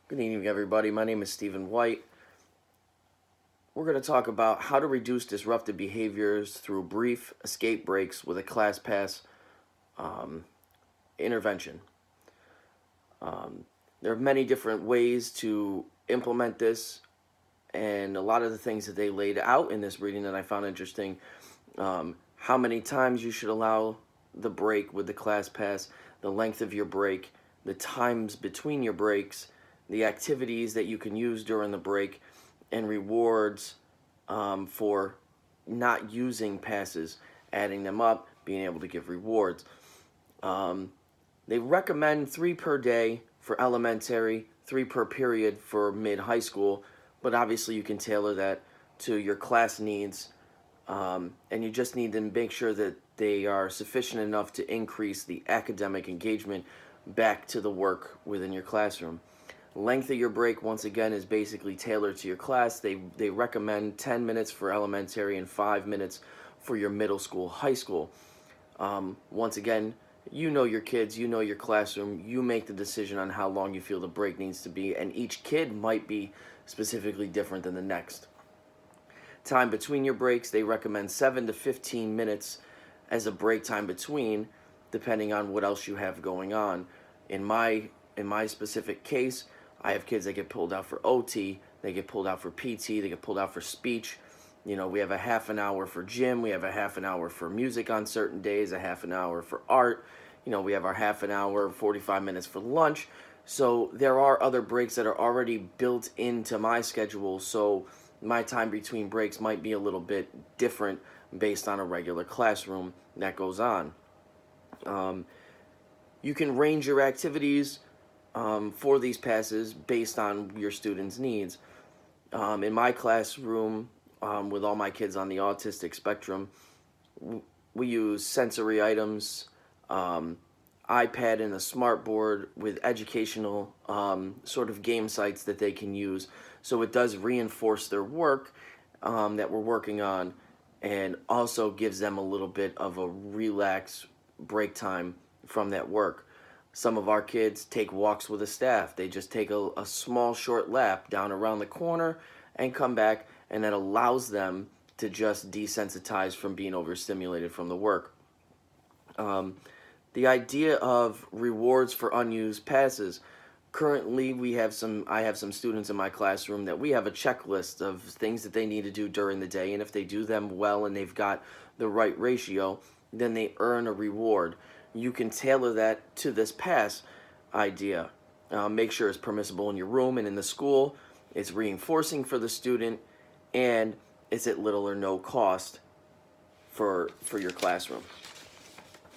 Good evening, everybody. My name is Stephen White. We're going to talk about how to reduce disruptive behaviors through brief escape breaks with a class pass um, intervention. Um, there are many different ways to implement this, and a lot of the things that they laid out in this reading that I found interesting. How many times you should allow the break with the class pass, the length of your break, the times between your breaks, the activities that you can use during the break, and rewards for not using passes, adding them up, being able to give rewards. Um, they recommend 3 per day for elementary, 3 per period for mid high school, but obviously you can tailor that to your class needs, and you just need to make sure that they are sufficient enough to increase the academic engagement back to the work within your classroom. Length of your break, once again, is basically tailored to your class. They recommend 10 minutes for elementary and 5 minutes for your middle school, high school. Once again, you know your kids, you know your classroom, you make the decision on how long you feel the break needs to be, and each kid might be specifically different than the next. Time between your breaks, they recommend 7 to 15 minutes as a break time between, depending on what else you have going on. In my specific case, I have kids that get pulled out for OT, they get pulled out for PT, they get pulled out for speech. We have a half an hour for gym, we have a half an hour for music on certain days, a half an hour for art. We have our half an hour, 45 minutes for lunch. So there are other breaks that are already built into my schedule. So my time between breaks might be a little bit different based on a regular classroom that goes on. Um, you can range your activities for these passes based on your students' needs. In my classroom, with all my kids on the autistic spectrum, we use sensory items, um, iPad and a smart board with educational sort of game sites that they can use. So it does reinforce their work that we're working on, and also gives them a little bit of a relax break time from that work. Some of our kids take walks with a staff. They just take a small short lap down around the corner and come back, and that allows them to just desensitize from being overstimulated from the work. Um, the idea of rewards for unused passes. Currently, I have some students in my classroom that we have a checklist of things that they need to do during the day, and if they do them well and they've got the right ratio, then they earn a reward. You can tailor that to this pass idea. Make sure it's permissible in your room and in the school. It's reinforcing for the student, and it's at little or no cost for your classroom.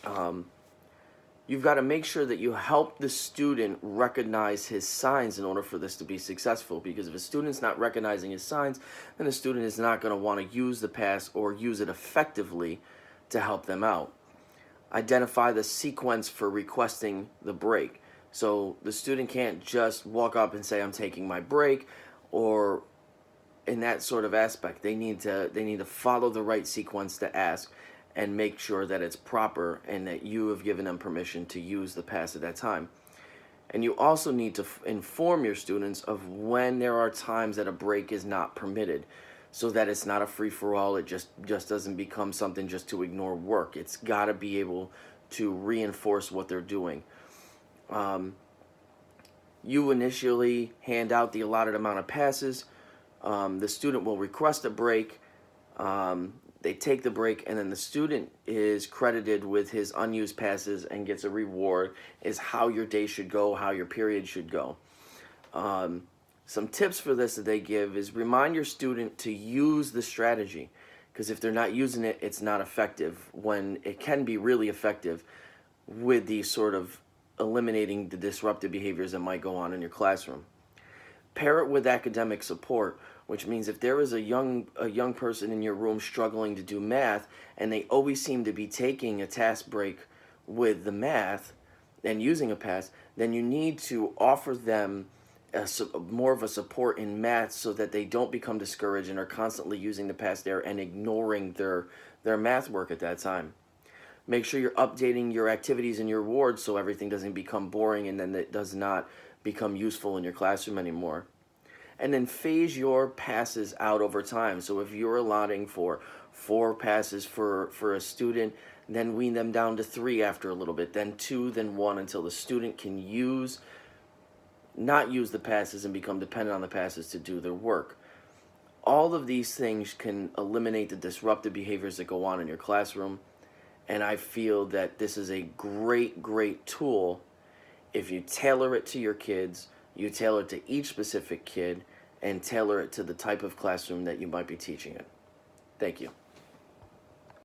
Um, you've got to make sure that you help the student recognize his signs in order for this to be successful, because if a student's not recognizing his signs, then the student is not going to want to use the pass or use it effectively to help them out. Identify the sequence for requesting the break. So the student can't just walk up and say, I'm taking my break, or in that sort of aspect. They need to follow the right sequence to ask, and make sure that it's proper and that you have given them permission to use the pass at that time. And you also need to inform your students of when there are times that a break is not permitted, so that it's not a free-for-all. It just doesn't become something just to ignore work. It's got to be able to reinforce what they're doing. Um, you initially hand out the allotted amount of passes. The student will request a break. They take the break, and then the student is credited with his unused passes and gets a reward. Is how your day should go, how your period should go. Um, some tips for this that they give is remind your student to use the strategy, because if they're not using it, it's not effective, when it can be really effective with these sort of eliminating the disruptive behaviors that might go on in your classroom. Pair it with academic support, which means if there is a young person in your room struggling to do math, and they always seem to be taking a task break with the math and using a pass, then you need to offer them more of a support in math, so that they don't become discouraged and are constantly using the pass there and ignoring their math work at that time. Make sure you're updating your activities and your rewards so everything doesn't become boring, and then it does not become useful in your classroom anymore. And then phase your passes out over time. So if you're allotting for 4 passes for a student, then wean them down to 3 after a little bit, then 2, then 1, until the student can not use the passes and become dependent on the passes to do their work. All of these things can eliminate the disruptive behaviors that go on in your classroom. And I feel that this is a great, great tool if you tailor it to your kids, you tailor it to each specific kid, and tailor it to the type of classroom that you might be teaching in. Thank you.